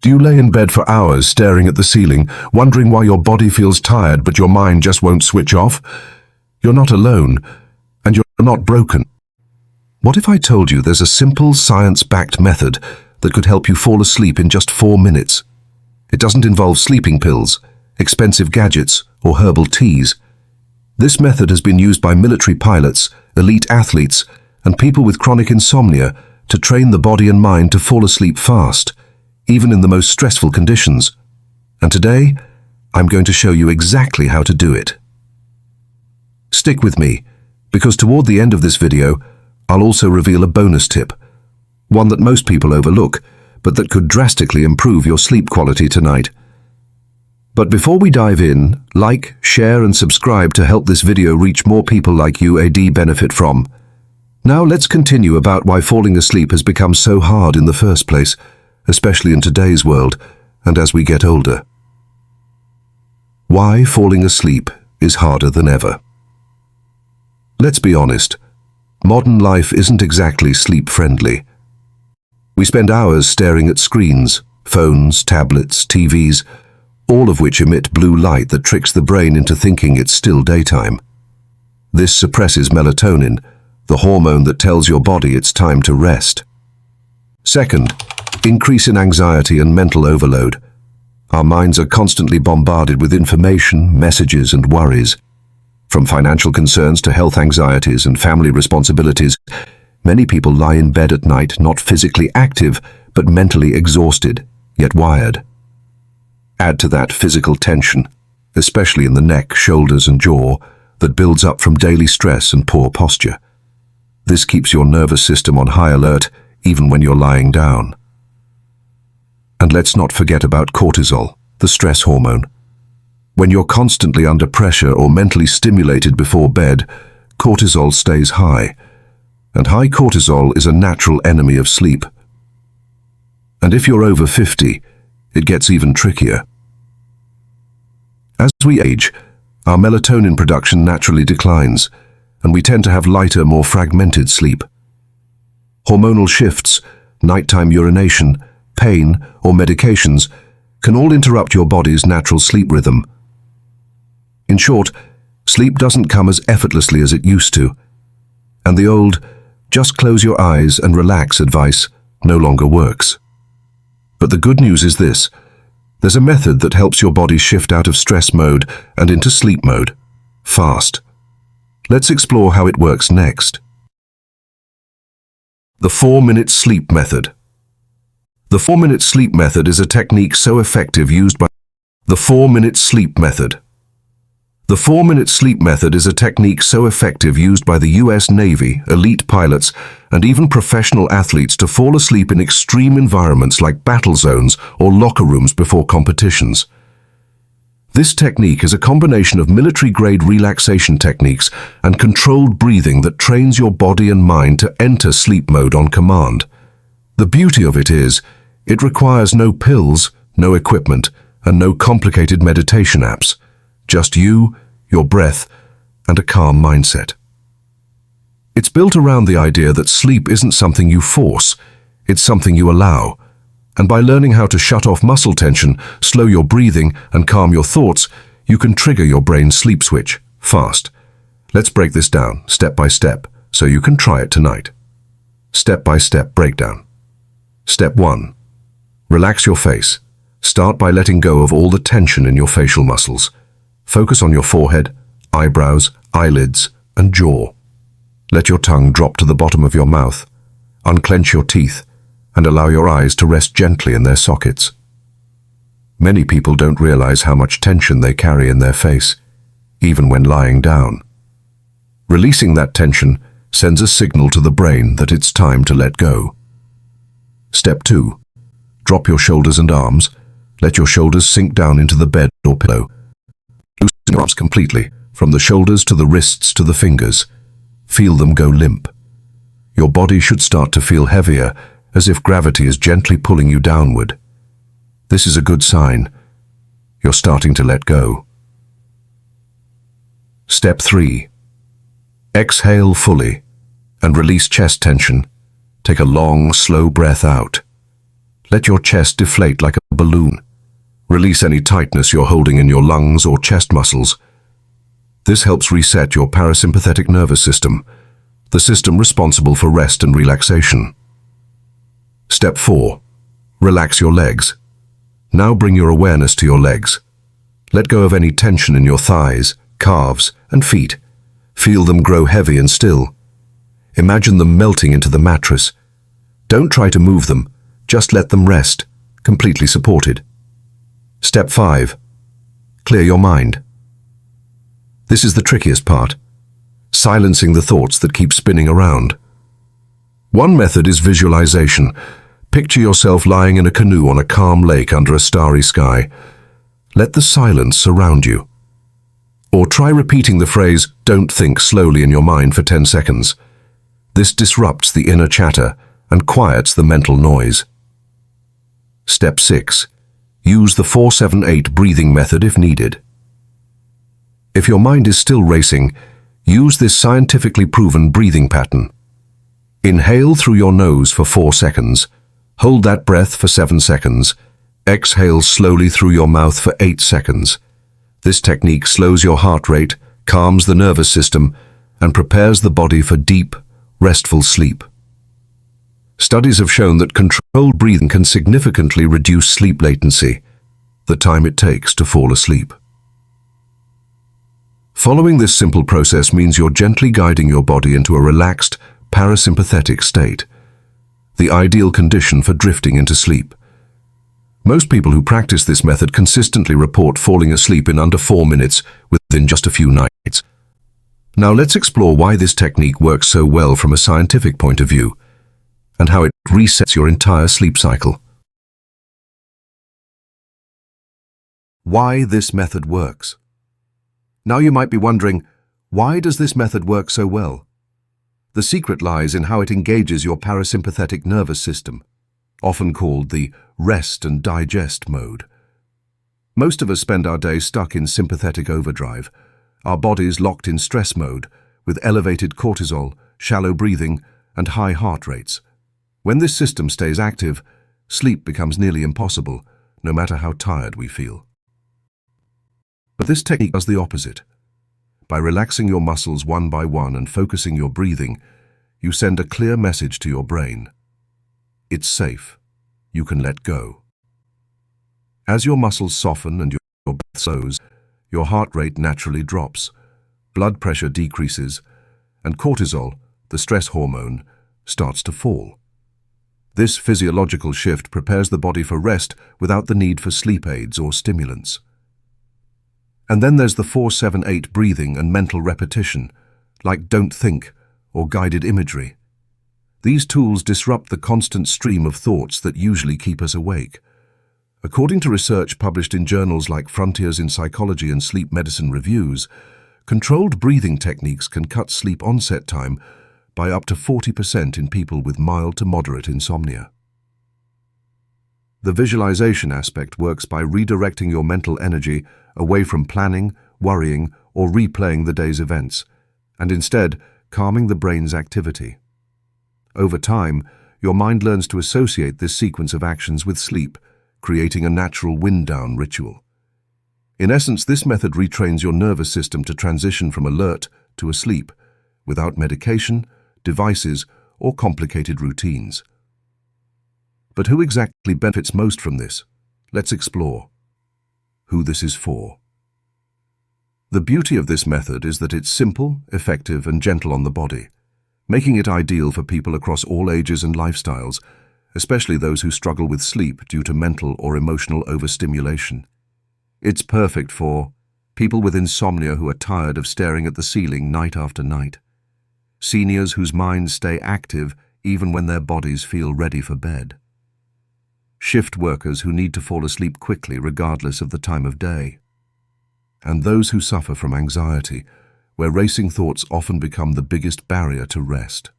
Do you lay in bed for hours staring at the ceiling, wondering why your body feels tired but your mind just won't switch off? You're not alone, and you're not broken. What if I told you there's a simple, science-backed method that could help you fall asleep in just 4 minutes? It doesn't involve sleeping pills, expensive gadgets, or herbal teas. This method has been used by military pilots, elite athletes, and people with chronic insomnia to train the body and mind to fall asleep fast, even in the most stressful conditions. And today, I'm going to show you exactly how to do it. Stick with me, because toward the end of this video, I'll also reveal a bonus tip, one that most people overlook, but that could drastically improve your sleep quality tonight. But before we dive in, like, share and subscribe to help this video reach more people like you benefit from. Now let's continue about why falling asleep has become so hard in the first place, especially in today's world and as we get older. Why falling asleep is harder than ever. Let's be honest, modern life isn't exactly sleep-friendly. We spend hours staring at screens, phones, tablets, TVs, all of which emit blue light that tricks the brain into thinking it's still daytime. This suppresses melatonin, the hormone that tells your body it's time to rest. Second, increase in anxiety and mental overload. Our minds are constantly bombarded with information, messages, and worries. From financial concerns to health anxieties and family responsibilities, many people lie in bed at night not physically active, but mentally exhausted, yet wired. Add to that physical tension, especially in the neck, shoulders, and jaw, that builds up from daily stress and poor posture. This keeps your nervous system on high alert even when you're lying down. And let's not forget about cortisol, the stress hormone. When you're constantly under pressure or mentally stimulated before bed, cortisol stays high, and high cortisol is a natural enemy of sleep. And if you're over 50, it gets even trickier. As we age, our melatonin production naturally declines, and we tend to have lighter, more fragmented sleep. Hormonal shifts, nighttime urination, pain, or medications can all interrupt your body's natural sleep rhythm. In short, sleep doesn't come as effortlessly as it used to, and the old, just close your eyes and relax advice no longer works. But the good news is this: there's a method that helps your body shift out of stress mode and into sleep mode, fast. Let's explore how it works next. The 4-minute sleep method. The 4-minute sleep method is a technique so effective used by the 4-minute sleep method. The 4-minute sleep method is a technique so effective used by the US Navy, elite pilots, and even professional athletes to fall asleep in extreme environments like battle zones or locker rooms before competitions. This technique is a combination of military-grade relaxation techniques and controlled breathing that trains your body and mind to enter sleep mode on command. The beauty of it is, it requires no pills, no equipment, and no complicated meditation apps. Just you, your breath, and a calm mindset. It's built around the idea that sleep isn't something you force, it's something you allow. And by learning how to shut off muscle tension, slow your breathing, and calm your thoughts, you can trigger your brain's sleep switch, fast. Let's break this down, step by step, so you can try it tonight. Step-by-step breakdown. Step 1. Relax your face. Start by letting go of all the tension in your facial muscles. Focus on your forehead, eyebrows, eyelids, and jaw. Let your tongue drop to the bottom of your mouth. Unclench your teeth, and allow your eyes to rest gently in their sockets. Many people don't realize how much tension they carry in their face, even when lying down. Releasing that tension sends a signal to the brain that it's time to let go. Step 2. Drop your shoulders and arms. Let your shoulders sink down into the bed or pillow. Loosen your arms completely, from the shoulders to the wrists to the fingers. Feel them go limp. Your body should start to feel heavier, as if gravity is gently pulling you downward. This is a good sign. You're starting to let go. Step 3. Exhale fully and release chest tension. Take a long, slow breath out. Let your chest deflate like a balloon. Release any tightness you're holding in your lungs or chest muscles. This helps reset your parasympathetic nervous system, the system responsible for rest and relaxation. Step 4. Relax your legs. Now bring your awareness to your legs. Let go of any tension in your thighs, calves, and feet. Feel them grow heavy and still. Imagine them melting into the mattress. Don't try to move them, just let them rest, completely supported. Step 5. Clear your mind. This is the trickiest part, silencing the thoughts that keep spinning around. One method is visualization. Picture yourself lying in a canoe on a calm lake under a starry sky. Let the silence surround you. Or try repeating the phrase, "don't think," slowly in your mind for 10 seconds. This disrupts the inner chatter and quiets the mental noise. Step 6. Use the 4-7-8 breathing method if needed. If your mind is still racing, use this scientifically proven breathing pattern. Inhale through your nose for 4 seconds. Hold that breath for 7 seconds. Exhale slowly through your mouth for 8 seconds. This technique slows your heart rate, calms the nervous system, and prepares the body for deep, restful sleep. Studies have shown that controlled breathing can significantly reduce sleep latency, the time it takes to fall asleep. Following this simple process means you're gently guiding your body into a relaxed, parasympathetic state, the ideal condition for drifting into sleep. Most people who practice this method consistently report falling asleep in under 4 minutes within just a few nights. Now let's explore why this technique works so well from a scientific point of view, and how it resets your entire sleep cycle. Why this method works. Now you might be wondering, why does this method work so well? The secret lies in how it engages your parasympathetic nervous system, often called the rest and digest mode. Most of us spend our day stuck in sympathetic overdrive, our bodies locked in stress mode, with elevated cortisol, shallow breathing, and high heart rates. When this system stays active, sleep becomes nearly impossible, no matter how tired we feel. But this technique does the opposite. By relaxing your muscles one by one and focusing your breathing, you send a clear message to your brain. It's safe. You can let go. As your muscles soften and your breath slows, your heart rate naturally drops, blood pressure decreases, and cortisol, the stress hormone, starts to fall. This physiological shift prepares the body for rest without the need for sleep aids or stimulants. And then there's the 4-7-8 breathing and mental repetition, like "don't think" or guided imagery. These tools disrupt the constant stream of thoughts that usually keep us awake. According to research published in journals like Frontiers in Psychology and Sleep Medicine Reviews, controlled breathing techniques can cut sleep onset time by up to 40% in people with mild to moderate insomnia. The visualization aspect works by redirecting your mental energy away from planning, worrying, or replaying the day's events, and instead calming the brain's activity. Over time, your mind learns to associate this sequence of actions with sleep, creating a natural wind-down ritual. In essence, this method retrains your nervous system to transition from alert to asleep, without medication, devices, or complicated routines. But who exactly benefits most from this? Let's explore who this is for. The beauty of this method is that it's simple, effective, and gentle on the body, making it ideal for people across all ages and lifestyles, especially those who struggle with sleep due to mental or emotional overstimulation. It's perfect for people with insomnia who are tired of staring at the ceiling night after night, seniors whose minds stay active even when their bodies feel ready for bed, shift workers who need to fall asleep quickly regardless of the time of day, and those who suffer from anxiety, where racing thoughts often become the biggest barrier to rest.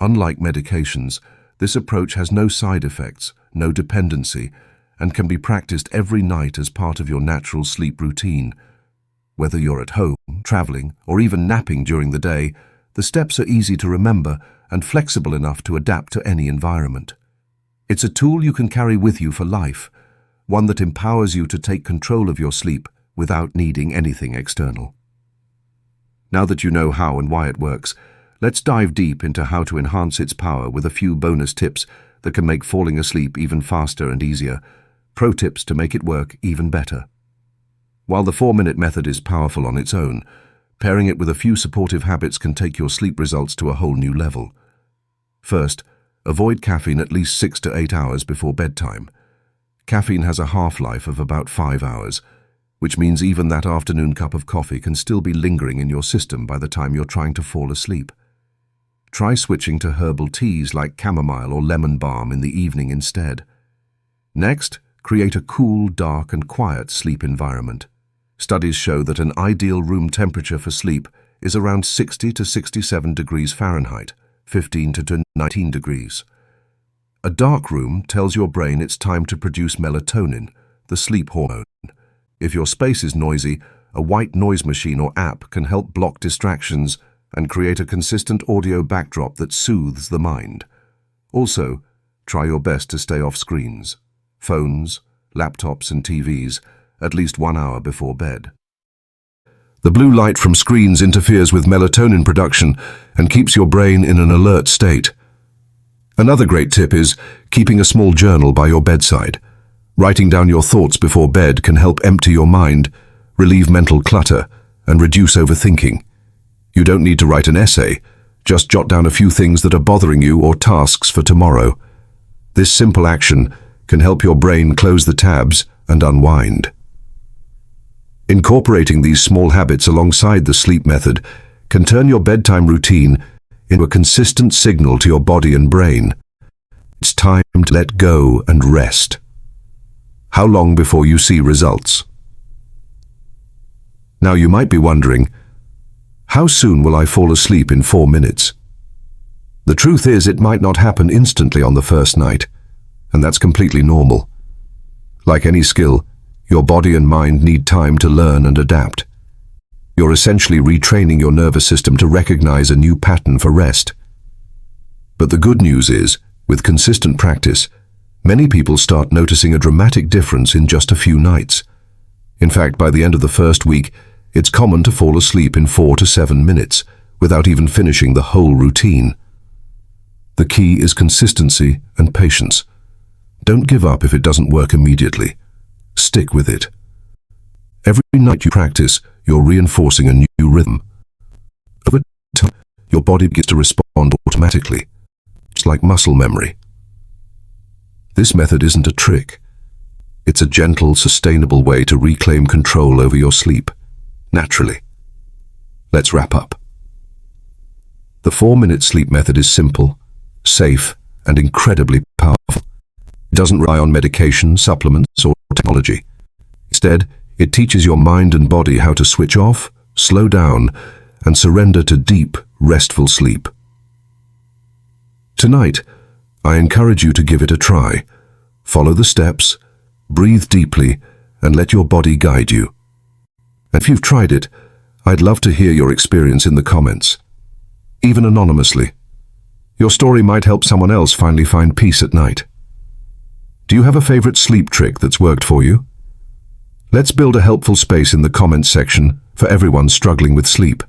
Unlike medications, this approach has no side effects, no dependency, and can be practiced every night as part of your natural sleep routine. Whether you're at home, traveling, or even napping during the day, the steps are easy to remember and flexible enough to adapt to any environment. It's a tool you can carry with you for life, one that empowers you to take control of your sleep without needing anything external. Now that you know how and why it works, let's dive deep into how to enhance its power with a few bonus tips that can make falling asleep even faster and easier. Pro tips to make it work even better. While the 4-minute method is powerful on its own, pairing it with a few supportive habits can take your sleep results to a whole new level. First, avoid caffeine at least 6 to 8 hours before bedtime. Caffeine has a half-life of about 5 hours, which means even that afternoon cup of coffee can still be lingering in your system by the time you're trying to fall asleep. Try switching to herbal teas like chamomile or lemon balm in the evening instead. Next, create a cool, dark, and quiet sleep environment. Studies show that an ideal room temperature for sleep is around 60 to 67 degrees Fahrenheit, 15 to 19 degrees. A dark room tells your brain it's time to produce melatonin, the sleep hormone. If your space is noisy, a white noise machine or app can help block distractions and create a consistent audio backdrop that soothes the mind. Also, try your best to stay off screens, phones, laptops and TVs, at least 1 hour before bed. The blue light from screens interferes with melatonin production and keeps your brain in an alert state. Another great tip is keeping a small journal by your bedside. Writing down your thoughts before bed can help empty your mind, relieve mental clutter, and reduce overthinking. You don't need to write an essay, just jot down a few things that are bothering you or tasks for tomorrow. This simple action can help your brain close the tabs and unwind. Incorporating these small habits alongside the sleep method can turn your bedtime routine into a consistent signal to your body and brain. It's time to let go and rest. How long before you see results? Now you might be wondering, how soon will I fall asleep in 4 minutes? The truth is, it might not happen instantly on the first night, and that's completely normal. Like any skill, your body and mind need time to learn and adapt. You're essentially retraining your nervous system to recognize a new pattern for rest. But the good news is, with consistent practice, many people start noticing a dramatic difference in just a few nights. In fact, by the end of the first week, it's common to fall asleep in 4 to 7 minutes without even finishing the whole routine. The key is consistency and patience. Don't give up if it doesn't work immediately. Stick with it. Every night you practice, you're reinforcing a new rhythm. Over time, your body begins to respond automatically, just like muscle memory. This method isn't a trick. It's a gentle, sustainable way to reclaim control over your sleep, naturally. Let's wrap up. The 4-minute sleep method is simple, safe, and incredibly powerful. It doesn't rely on medication, supplements, or technology. Instead, it teaches your mind and body how to switch off, slow down, and surrender to deep, restful sleep. Tonight, I encourage you to give it a try. Follow the steps, breathe deeply, and let your body guide you. And if you've tried it, I'd love to hear your experience in the comments, even anonymously. Your story might help someone else finally find peace at night. Do you have a favorite sleep trick that's worked for you? Let's build a helpful space in the comments section for everyone struggling with sleep.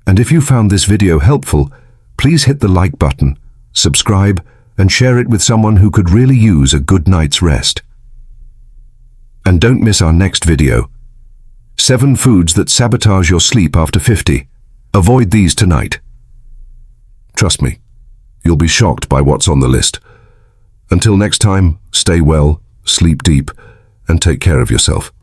And if you found this video helpful, please hit the like button, subscribe, and share it with someone who could really use a good night's rest. And don't miss our next video. 7 foods that sabotage your sleep after 50. Avoid these tonight. Trust me, you'll be shocked by what's on the list. Until next time, stay well, sleep deep, and take care of yourself.